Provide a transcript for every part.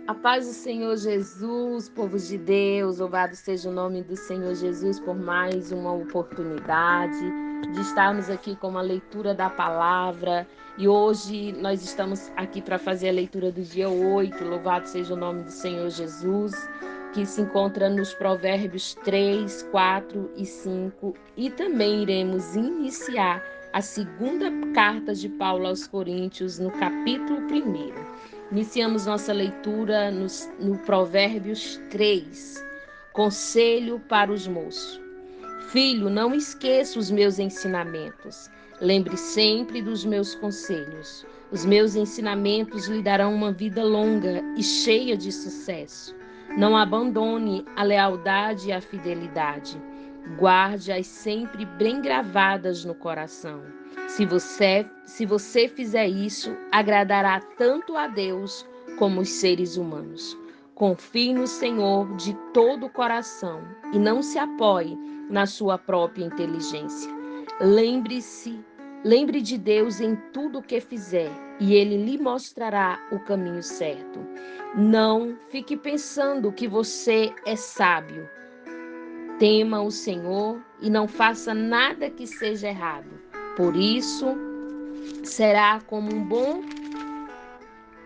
A paz do Senhor Jesus, povo de Deus, louvado seja o nome do Senhor Jesus por mais uma oportunidade de estarmos aqui com uma leitura da palavra. E hoje nós estamos aqui para fazer a leitura do dia 8, louvado seja o nome do Senhor Jesus, que se encontra nos Provérbios 3, 4 e 5. E também iremos iniciar a segunda carta de Paulo aos Coríntios, no capítulo 1. Iniciamos nossa leitura no Provérbios 3. Conselho para os moços. Filho, não esqueça os meus ensinamentos. Lembre sempre dos meus conselhos. Os meus ensinamentos lhe darão uma vida longa e cheia de sucesso. Não abandone a lealdade e a fidelidade. Guarde-as sempre bem gravadas no coração. Se você fizer isso, agradará tanto a Deus como os seres humanos. Confie no Senhor de todo o coração e não se apoie na sua própria inteligência. Lembre de Deus em tudo o que fizer e Ele lhe mostrará o caminho certo. Não fique pensando que você é sábio. Tema o Senhor e não faça nada que seja errado. Por isso, será como um bom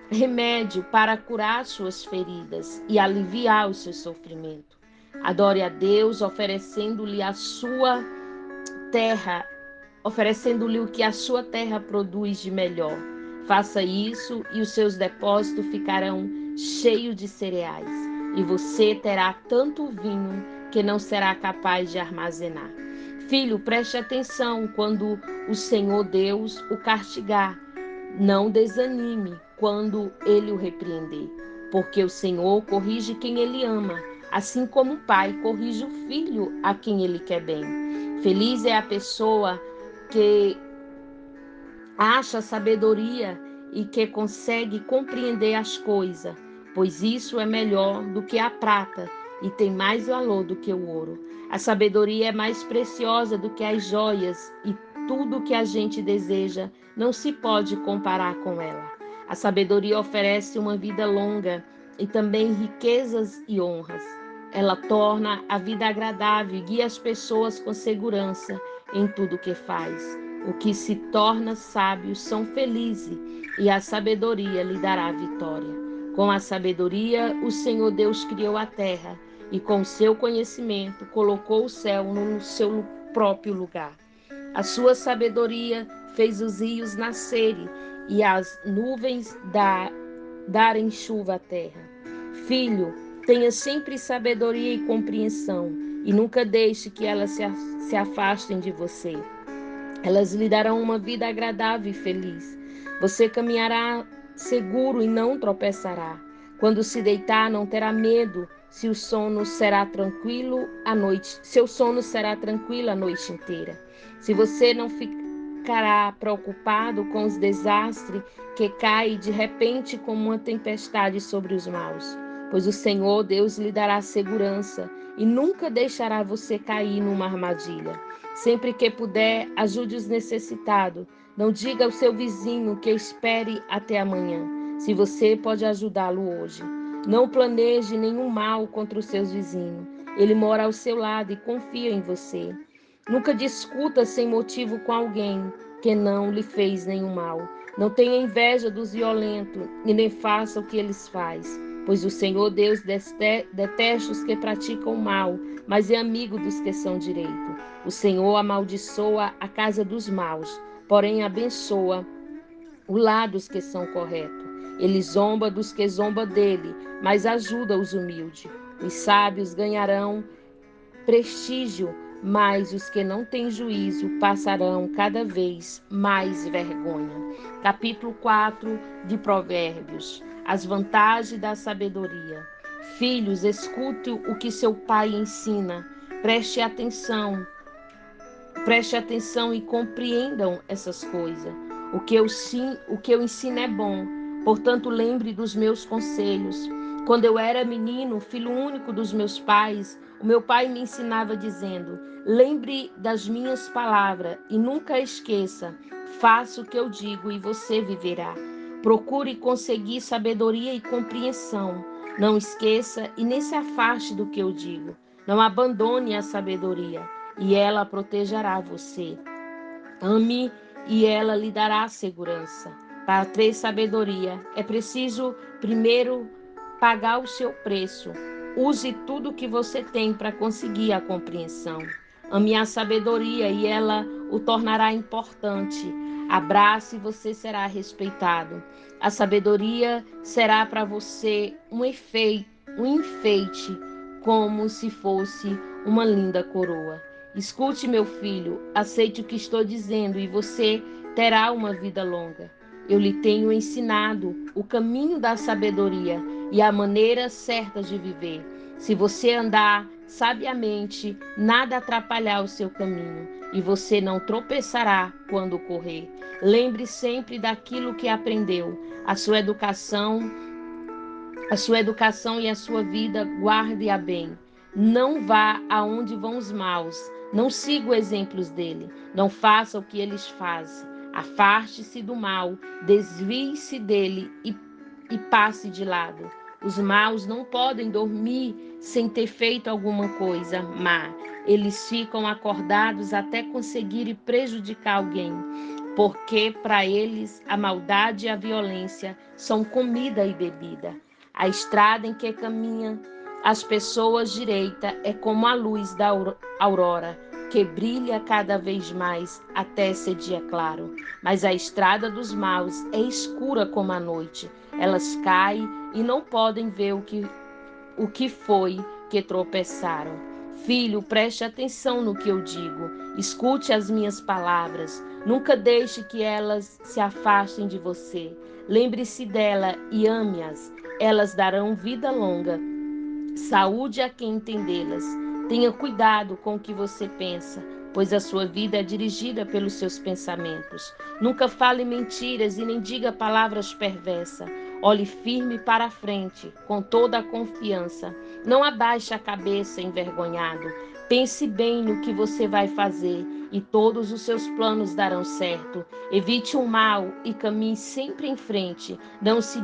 remédio para curar suas feridas e aliviar o seu sofrimento. Adore a Deus, oferecendo-lhe a sua terra, oferecendo-lhe o que a sua terra produz de melhor. Faça isso e os seus depósitos ficarão cheios de cereais, e você terá tanto vinho que não será capaz de armazenar. Filho, preste atenção quando o Senhor Deus o castigar. Não desanime quando ele o repreender, porque o Senhor corrige quem ele ama, assim como o pai corrige o filho a quem ele quer bem. Feliz é a pessoa que acha sabedoria e que consegue compreender as coisas, pois isso é melhor do que a prata e tem mais valor do que o ouro. A sabedoria é mais preciosa do que as joias e tudo que a gente deseja não se pode comparar com ela. A sabedoria oferece uma vida longa e também riquezas e honras. Ela torna a vida agradável e guia as pessoas com segurança em tudo que faz. O que se torna sábio são felizes, e a sabedoria lhe dará a vitória. Com a sabedoria, o Senhor Deus criou a terra, e com o seu conhecimento colocou o céu no seu próprio lugar. A sua sabedoria fez os rios nascerem e as nuvens darem chuva à terra. Filho, tenha sempre sabedoria e compreensão, e nunca deixe que elas se afastem de você. Elas lhe darão uma vida agradável e feliz. Você caminhará seguro e não tropeçará. Quando se deitar, não terá medo, se o sono será tranquilo a noite, seu sono será tranquilo a noite inteira. Se você não ficará preocupado com os desastres que caem de repente como uma tempestade sobre os maus, pois o Senhor Deus lhe dará segurança e nunca deixará você cair numa armadilha. Sempre que puder, ajude os necessitados. Não diga ao seu vizinho que espere até amanhã, se você pode ajudá-lo hoje. Não planeje nenhum mal contra os seus vizinhos. Ele mora ao seu lado e confia em você. Nunca discuta sem motivo com alguém que não lhe fez nenhum mal. Não tenha inveja dos violentos e nem faça o que eles fazem, pois o Senhor Deus detesta os que praticam o mal, mas é amigo dos que são direito. O Senhor amaldiçoa a casa dos maus, porém abençoa o lar dos que são corretos. Ele zomba dos que zombam dele, mas ajuda os humildes. Os sábios ganharão prestígio, mas os que não têm juízo passarão cada vez mais vergonha. Capítulo 4 de Provérbios. As vantagens da sabedoria. Filhos, escute o que seu pai ensina. Preste atenção e compreendam essas coisas. O que eu ensino é bom, portanto lembre dos meus conselhos. Quando eu era menino, filho único dos meus pais, o meu pai me ensinava dizendo: lembre das minhas palavras e nunca esqueça, faça o que eu digo e você viverá. Procure conseguir sabedoria e compreensão. Não esqueça e nem se afaste do que eu digo. Não abandone a sabedoria, e ela protegerá você. Ame e ela lhe dará segurança. Para ter sabedoria, é preciso primeiro pagar o seu preço. Use tudo o que você tem para conseguir a compreensão. Ame a sabedoria e ela o tornará importante. Abrace e você será respeitado. A sabedoria será para você um enfeite, como se fosse uma linda coroa. Escute, meu filho, aceite o que estou dizendo e você terá uma vida longa. Eu lhe tenho ensinado o caminho da sabedoria e a maneira certa de viver. Se você andar sabiamente, nada atrapalhará o seu caminho e você não tropeçará quando correr. Lembre sempre daquilo que aprendeu. A sua educação e a sua vida, guarde-a bem. Não vá aonde vão os maus. Não siga os exemplos dele. Não faça o que eles fazem. Afaste-se do mal, desvie-se dele e passe de lado. Os maus não podem dormir sem ter feito alguma coisa má. Eles ficam acordados até conseguirem prejudicar alguém, porque para eles a maldade e a violência são comida e bebida. A estrada em que caminham as pessoas direita é como a luz da aurora, que brilha cada vez mais até ser dia claro. Mas a estrada dos maus é escura como a noite. Elas caem e não podem ver o que foi que tropeçaram. Filho, preste atenção no que eu digo. Escute as minhas palavras. Nunca deixe que elas se afastem de você. Lembre-se dela e ame-as. Elas darão vida longa. Saúde a quem entendê-las. Tenha cuidado com o que você pensa, pois a sua vida é dirigida pelos seus pensamentos. Nunca fale mentiras e nem diga palavras perversas. Olhe firme para a frente, com toda a confiança. Não abaixe a cabeça envergonhado. Pense bem no que você vai fazer e todos os seus planos darão certo. Evite o mal e caminhe sempre em frente. Não se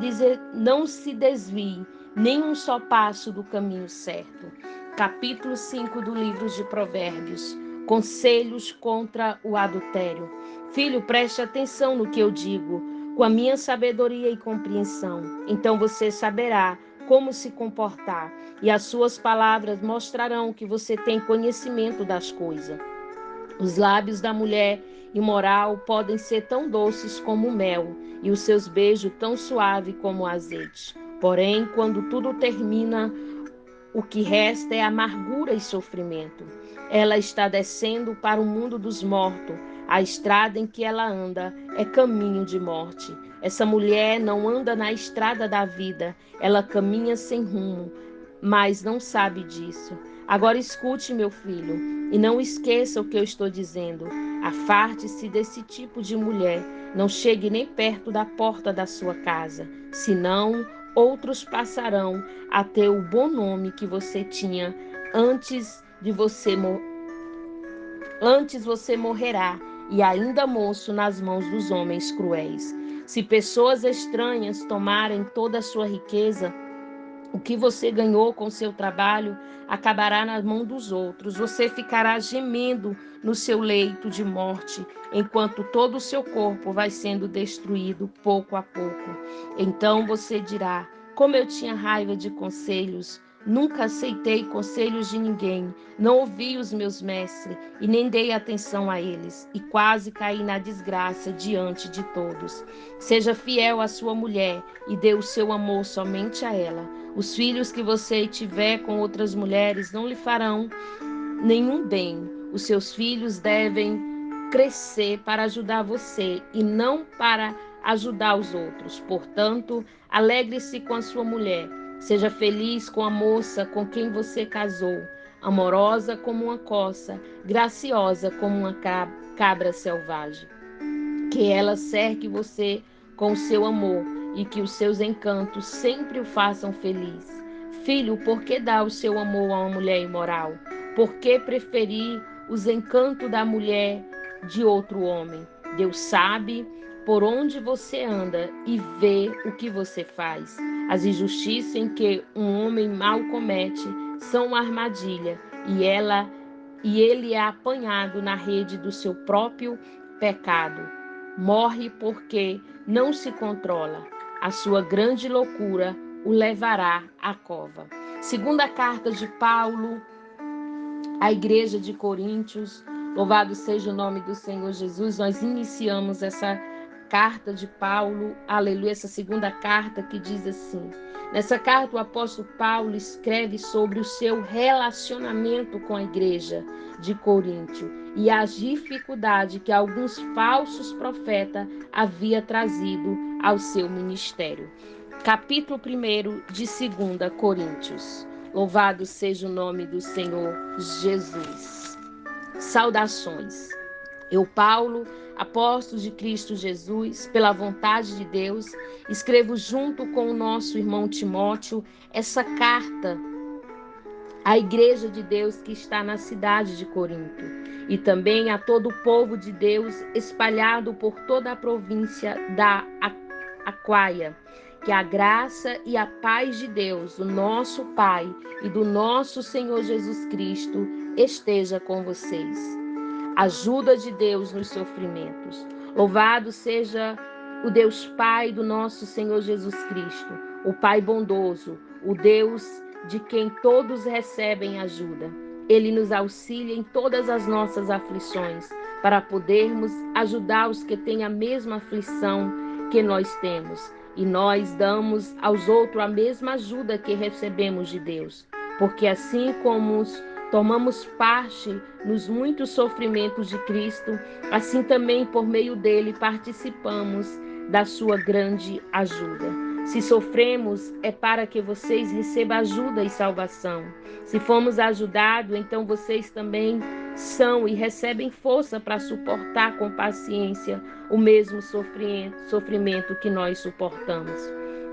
desvie nem um só passo do caminho certo. Capítulo 5 do livro de Provérbios. Conselhos contra o adultério. Filho, preste atenção no que eu digo, com a minha sabedoria e compreensão. Então você saberá como se comportar, e as suas palavras mostrarão que você tem conhecimento das coisas. Os lábios da mulher imoral podem ser tão doces como o mel, e os seus beijos tão suaves como o azeite. Porém, quando tudo termina, o que resta é amargura e sofrimento. Ela está descendo para o mundo dos mortos. A estrada em que ela anda é caminho de morte. Essa mulher não anda na estrada da vida. Ela caminha sem rumo, mas não sabe disso. Agora escute, meu filho, e não esqueça o que eu estou dizendo. Afaste-se desse tipo de mulher. Não chegue nem perto da porta da sua casa, senão outros passarão a ter o bom nome que você tinha antes você morrerá, e ainda moço nas mãos dos homens cruéis. Se pessoas estranhas tomarem toda a sua riqueza, o que você ganhou com seu trabalho acabará na mão dos outros. Você ficará gemendo no seu leito de morte, enquanto todo o seu corpo vai sendo destruído pouco a pouco. Então você dirá: como eu tinha raiva de conselhos! Nunca aceitei conselhos de ninguém, não ouvi os meus mestres e nem dei atenção a eles, e quase caí na desgraça diante de todos. Seja fiel à sua mulher e dê o seu amor somente a ela. Os filhos que você tiver com outras mulheres não lhe farão nenhum bem. Os seus filhos devem crescer para ajudar você e não para ajudar os outros. Portanto, alegre-se com a sua mulher. Seja feliz com a moça com quem você casou, amorosa como uma coça, graciosa como uma cabra selvagem. Que ela cerque você com o seu amor e que os seus encantos sempre o façam feliz. Filho, por que dá o seu amor a uma mulher imoral? Por que preferir os encantos da mulher de outro homem? Deus sabe por onde você anda e vê o que você faz. As injustiças em que um homem mau comete são uma armadilha e ele é apanhado na rede do seu próprio pecado. Morre porque não se controla. A sua grande loucura o levará à cova. Segunda carta de Paulo à igreja de Coríntios. Louvado seja o nome do Senhor Jesus. Nós iniciamos essa carta de Paulo, aleluia, essa segunda carta que diz assim. Nessa carta o apóstolo Paulo escreve sobre o seu relacionamento com a igreja de Coríntio e as dificuldades que alguns falsos profetas havia trazido ao seu ministério. Capítulo 1 de 2 Coríntios. Louvado seja o nome do Senhor Jesus. Saudações. Eu, Paulo, apóstolo de Cristo Jesus, pela vontade de Deus, escrevo junto com o nosso irmão Timóteo essa carta à igreja de Deus que está na cidade de Corinto e também a todo o povo de Deus espalhado por toda a província da Aquaia. Que a graça e a paz de Deus, do nosso Pai e do nosso Senhor Jesus Cristo, esteja com vocês. Ajuda de Deus nos sofrimentos. Louvado seja o Deus Pai do nosso Senhor Jesus Cristo, o Pai bondoso, o Deus de quem todos recebem ajuda. Ele nos auxilia em todas as nossas aflições, para podermos ajudar os que têm a mesma aflição que nós temos. E nós damos aos outros a mesma ajuda que recebemos de Deus. Porque assim como tomamos parte nos muitos sofrimentos de Cristo, assim também por meio dele participamos da sua grande ajuda. Se sofremos, é para que vocês recebam ajuda e salvação. Se fomos ajudados, então vocês também são e recebem força para suportar com paciência o mesmo sofrimento que nós suportamos.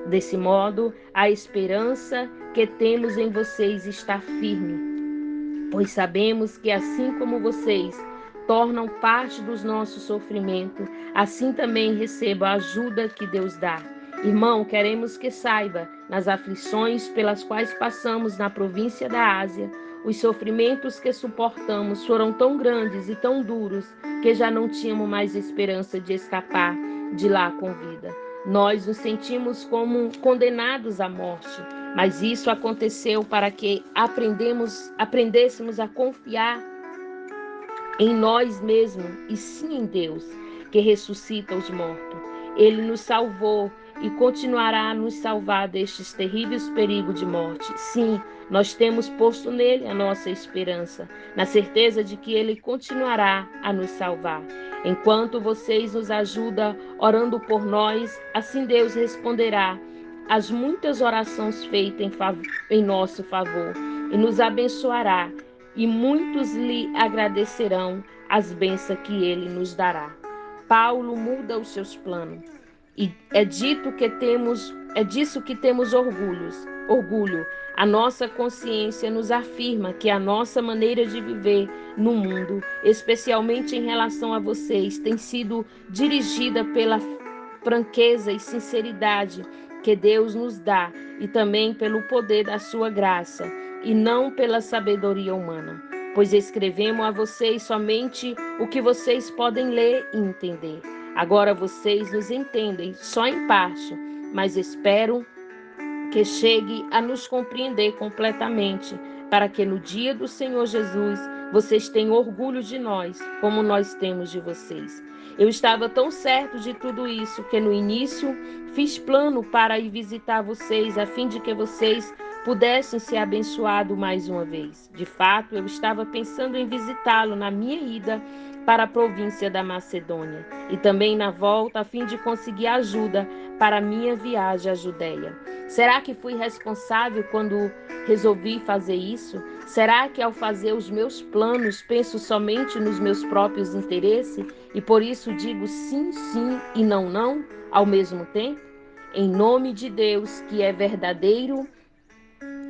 Desse modo, a esperança que temos em vocês está firme, pois sabemos que assim como vocês tornam parte dos nossos sofrimentos, assim também recebam a ajuda que Deus dá. Irmão, queremos que saiba, nas aflições pelas quais passamos na província da Ásia, os sofrimentos que suportamos foram tão grandes e tão duros que já não tínhamos mais esperança de escapar de lá com vida. Nós nos sentimos como condenados à morte, mas isso aconteceu para que aprendêssemos a confiar em nós mesmos e sim em Deus, que ressuscita os mortos. Ele nos salvou e continuará a nos salvar destes terríveis perigos de morte. Sim, nós temos posto nele a nossa esperança, na certeza de que ele continuará a nos salvar. Enquanto vocês nos ajudam orando por nós, assim Deus responderá às muitas orações feitas em nosso favor e nos abençoará, e muitos lhe agradecerão as bênçãos que ele nos dará. Paulo muda os seus planos. E é disso que temos orgulho. A nossa consciência nos afirma que a nossa maneira de viver no mundo, especialmente em relação a vocês, tem sido dirigida pela franqueza e sinceridade que Deus nos dá e também pelo poder da sua graça e não pela sabedoria humana. Pois escrevemos a vocês somente o que vocês podem ler e entender. Agora vocês nos entendem só em parte, mas espero que chegue a nos compreender completamente, para que no dia do Senhor Jesus vocês tenham orgulho de nós, como nós temos de vocês. Eu estava tão certo de tudo isso que no início fiz plano para ir visitar vocês, a fim de que vocês pudessem ser abençoados mais uma vez. De fato, eu estava pensando em visitá-lo na minha ida para a província da Macedônia e também na volta, a fim de conseguir ajuda para a minha viagem à Judeia. Será que fui responsável quando resolvi fazer isso? Será que ao fazer os meus planos penso somente nos meus próprios interesses e por isso digo sim, sim e não, não ao mesmo tempo? Em nome de Deus, que é verdadeiro,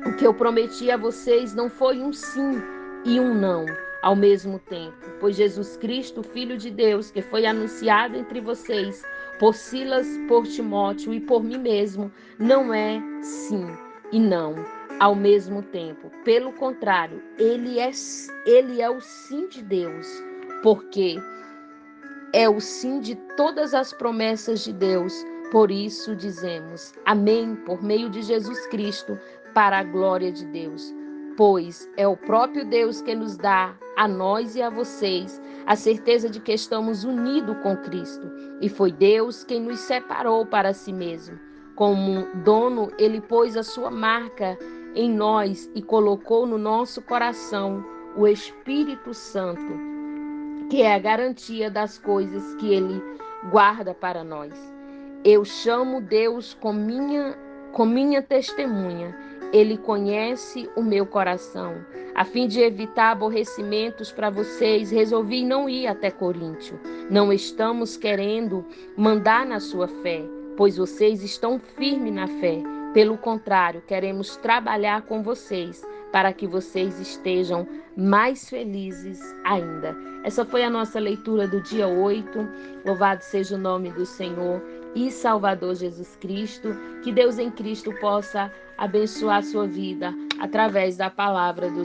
o que eu prometi a vocês não foi um sim e um não ao mesmo tempo, pois Jesus Cristo, Filho de Deus, que foi anunciado entre vocês, por Silas, por Timóteo e por mim mesmo, não é sim e não ao mesmo tempo. Pelo contrário, ele é o sim de Deus, porque é o sim de todas as promessas de Deus. Por isso dizemos amém por meio de Jesus Cristo, para a glória de Deus. Pois é o próprio Deus que nos dá, a nós e a vocês, a certeza de que estamos unidos com Cristo. E foi Deus quem nos separou para si mesmo. Como dono, ele pôs a sua marca em nós e colocou no nosso coração o Espírito Santo, que é a garantia das coisas que ele guarda para nós. Eu chamo Deus com minha testemunha. Ele conhece o meu coração. A fim de evitar aborrecimentos para vocês, resolvi não ir até Coríntio. Não estamos querendo mandar na sua fé, pois vocês estão firmes na fé. Pelo contrário, queremos trabalhar com vocês para que vocês estejam mais felizes ainda. Essa foi a nossa leitura do dia 8. Louvado seja o nome do Senhor e Salvador Jesus Cristo. Que Deus em Cristo possa abençoar a sua vida através da palavra do Senhor.